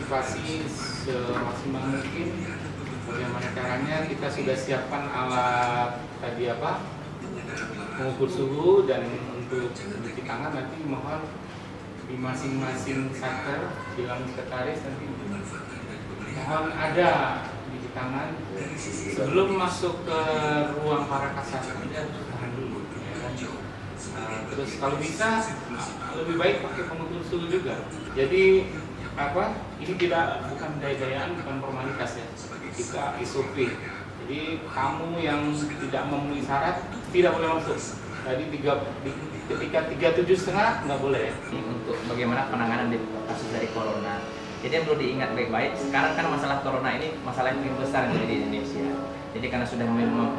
antisipasi semaksimal mungkin. Bagaimana caranya? Kita sudah siapkan alat tadi mengukur suhu, dan untuk cuci tangan nanti mohon di masing-masing satker bilang sekretaris nanti mohon ada cuci tangan sebelum masuk ke ruang para kasat. Anda harus tahan dulu, ya kan? Terus kalau bisa lebih baik pakai pengukur suhu juga. Jadi ini bukan gaya-gayaan, bukan formalitas ya. Kita SOP. Jadi kamu yang tidak memenuhi syarat tidak boleh masuk. Jadi ketika 37,5 nggak boleh. Untuk bagaimana penanganan di kasus dari corona. Jadi yang perlu diingat baik-baik, sekarang kan masalah corona ini masalah yang paling besar yang terjadi di Indonesia. Jadi karena sudah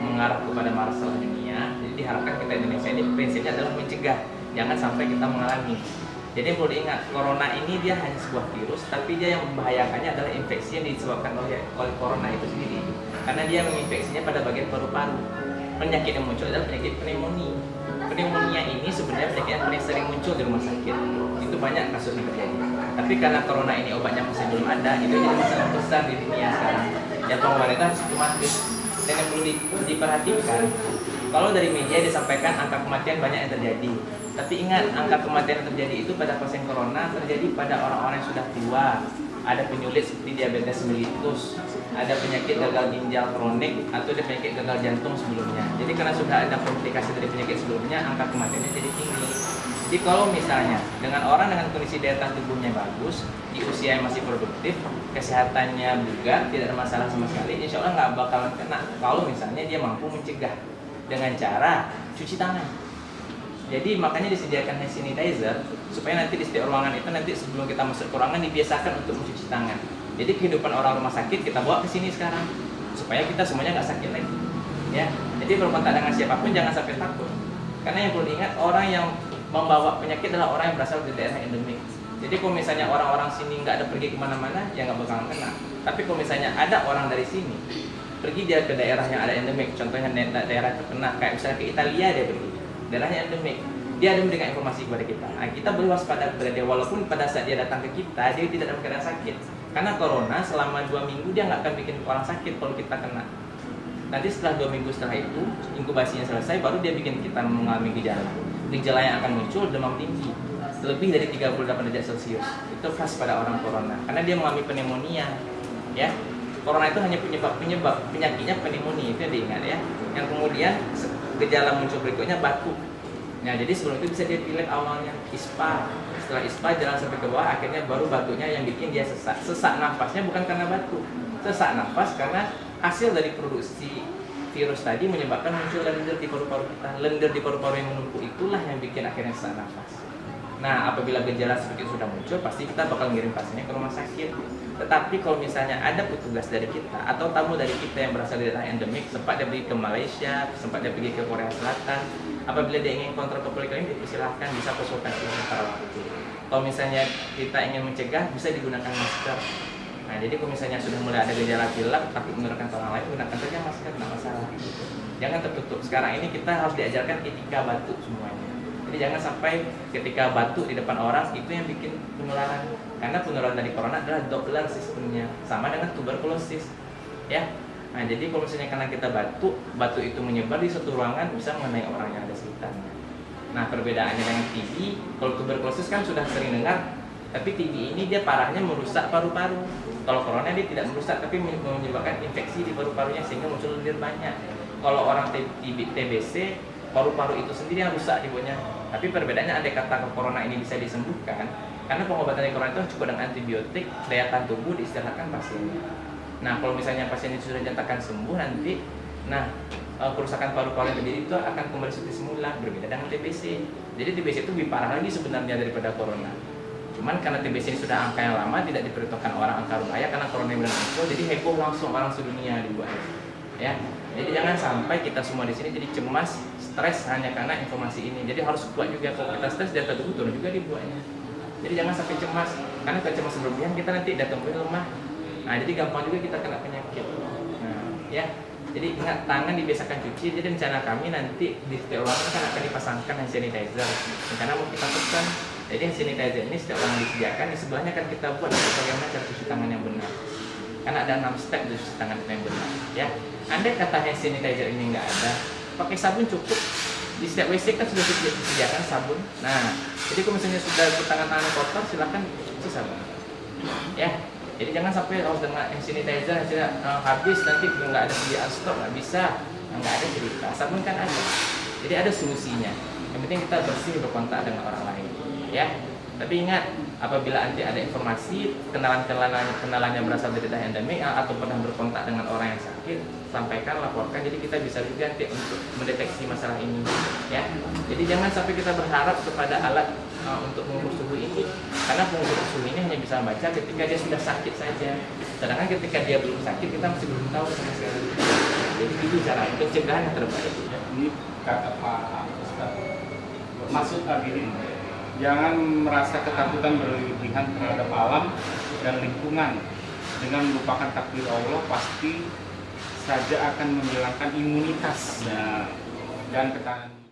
mengarah kepada masalah dunia, jadi diharapkan kita Indonesia ini prinsipnya adalah mencegah, jangan sampai kita mengalami. Jadi yang perlu diingat, corona ini dia hanya sebuah virus, tapi dia yang membahayakannya adalah infeksi yang disebabkan oleh corona itu sendiri. Karena dia menginfeksinya pada bagian paru-paru. Penyakit yang muncul adalah penyakit pneumonia. Pneumonia ini sebenarnya penyakit yang paling sering muncul di rumah sakit. Itu banyak kasusnya terjadi. Tapi karena corona ini obatnya masih belum ada, itu jadi masalah besar di dunia sekarang. Yang pemerintah harus otomatis. Dan yang perlu diperhatikan, kalau dari media disampaikan angka kematian banyak yang terjadi. Tapi ingat, angka kematian yang terjadi itu pada pasien corona terjadi pada orang-orang yang sudah tua. Ada penyulit seperti diabetes mellitus, ada penyakit gagal ginjal kronik, atau ada penyakit gagal jantung sebelumnya. Jadi karena sudah ada komplikasi dari penyakit sebelumnya, angka kematiannya jadi tinggi. Jadi kalau misalnya dengan orang dengan kondisi daya tahan tubuhnya bagus, di usia yang masih produktif, kesehatannya bugar, tidak ada masalah sama sekali, insya Allah nggak bakalan kena. Kalau misalnya dia mampu mencegah dengan cara cuci tangan. Jadi makanya disediakan hand sanitizer supaya nanti di setiap ruangan itu nanti sebelum kita masuk ke ruangan dibiasakan untuk mencuci tangan. Jadi kehidupan orang rumah sakit kita bawa ke sini sekarang supaya kita semuanya nggak sakit lagi. Ya, jadi berkontak dengan siapapun jangan sampai takut. Karena yang perlu diingat, orang yang membawa penyakit adalah orang yang berasal dari daerah endemik. Jadi kalau misalnya orang-orang sini nggak ada pergi kemana-mana, ya nggak bakalan kena. Tapi kalau misalnya ada orang dari sini pergi dia ke daerah yang ada endemik, contohnya daerah terkena, kayak misalnya ke Italia dia pergi, daerahnya endemik, dia ada memberikan informasi kepada kita. Nah, kita berwaspada kepada dia, walaupun pada saat dia datang ke kita, dia tidak dalam keadaan sakit. Karena corona selama 2 minggu dia nggak akan bikin orang sakit kalau kita kena. Nanti setelah 2 minggu setelah itu, inkubasinya selesai, baru dia bikin kita mengalami gejala. Gejala yang akan muncul demam tinggi, lebih dari 38 derajat Celcius. Itu khas pada orang corona, karena dia mengalami pneumonia. Ya, corona itu hanya penyebab penyakitnya pneumonia, itu yang diingat ya. Yang kemudian gejala muncul berikutnya batuk. Nah, jadi sebelum itu bisa dia pilih awalnya ISPA. Setelah ISPA jalan sampai ke bawah, akhirnya baru batuknya yang bikin dia sesak. Sesak nafasnya bukan karena batuk. Sesak nafas karena hasil dari produksi virus tadi menyebabkan muncul lendir di paru-paru kita. Lendir di paru-paru yang menumpuk itulah yang bikin akhirnya sesak nafas. Nah, apabila gejala seperti itu sudah muncul, pasti kita bakal ngirim pasiennya ke rumah sakit. Tetapi kalau misalnya ada petugas dari kita atau tamu dari kita yang berasal dari daerah endemik, sempat dia pergi ke Malaysia, sempat dia pergi ke Korea Selatan, apabila dia ingin kontrol ke poliklinik, dipersilahkan bisa konsultasi secara waktu. Kalau misalnya kita ingin mencegah, bisa digunakan masker. Nah, jadi kalau misalnya sudah mulai ada gejala pilek, takut menularkan ke orang lain, gunakan saja masker, tidak masalah. Jangan tertutup. Sekarang ini kita harus diajarkan etika batuk semuanya. Jadi jangan sampai ketika batuk di depan orang itu yang bikin penularan. Karena penularan dari corona adalah Doppler sistemnya, sama dengan tuberkulosis. Ya. Nah, jadi kalau misalnya karena kita batuk itu menyebar di suatu ruangan, bisa mengenai orang yang ada sekitarnya. Nah, perbedaannya dengan TB, kalau tuberkulosis kan sudah sering dengar, tapi TB ini dia parahnya merusak paru-paru. Kalau corona dia tidak merusak, tapi menyebabkan infeksi di paru-parunya sehingga muncul lendir banyak. Kalau orang TBC, paru-paru itu sendiri yang rusak dibuatnya. Tapi perbedaannya andai kata corona ini bisa disembuhkan, karena pengobatan dari corona itu cukup dengan antibiotik, daya tahan tubuh diistirahatkan pasiennya. Nah, kalau misalnya pasien itu sudah dinyatakan sembuh nanti, kerusakan paru-paru yang terjadi itu akan kembali seperti semula, berbeda dengan TBC. Jadi TBC itu lebih parah lagi sebenarnya daripada corona. Cuman karena TBC ini sudah angka yang lama, tidak diperhitungkan orang angka bahaya karena corona yang benar muncul, jadi heboh langsung orang sedunia dibuat. Ya, jadi jangan sampai kita semua di sini jadi cemas, stres hanya karena informasi ini. Jadi harus kuat juga. Kalau kita stres, daya tubuh turun juga dibuatnya. Jadi jangan sampai cemas, karena kalau cemas berlebihan kita nanti daya tubuh lemah. Nah, jadi gampang juga kita kena penyakit. Nah, ya. Jadi ingat, tangan dibiasakan cuci. Jadi rencana kami nanti di setiap ruangan kan akan dipasangkan hand sanitizer. Rencana mau kita pesan Jadi hand sanitizer ini setiap orang disediakan, di sebelahnya kan kita buat bagaimana cara cuci tangan yang benar. Karena ada 6 step cuci tangan yang benar. Ya, andai kata hand sanitizer ini nggak ada, pakai sabun cukup. Di setiap WC kan sudah disediakan sabun. Nah, jadi kalau misalnya sudah tangan-tangan kotor, silakan cuci sabun. Ya, jadi jangan sampai harus dengan hand sanitizer habis nanti nggak ada sediaan stok, nggak bisa, nggak ada cerita. Sabun kan ada, jadi ada solusinya. Yang penting kita bersih berkontak dengan orang lain. Ya, tapi ingat, apabila nanti ada informasi kenalannya berasal dari daerah endemik atau pernah berkontak dengan orang yang sakit, sampaikan, laporkan, jadi kita bisa juga nanti untuk mendeteksi masalah ini. Ya, jadi jangan sampai kita berharap kepada alat untuk mengukur suhu ini, karena pengukur suhu ini hanya bisa membaca ketika dia sudah sakit saja. Sedangkan ketika dia belum sakit, kita masih belum tahu sama sekali. Jadi itu cara pencegahan yang terbaik. Ini kata Pak Ustaz, maksud begini, jangan merasa ketakutan berlebihan terhadap alam dan lingkungan. Dengan melupakan takdir Allah, pasti saja akan menghilangkan imunitas dan ketahanan.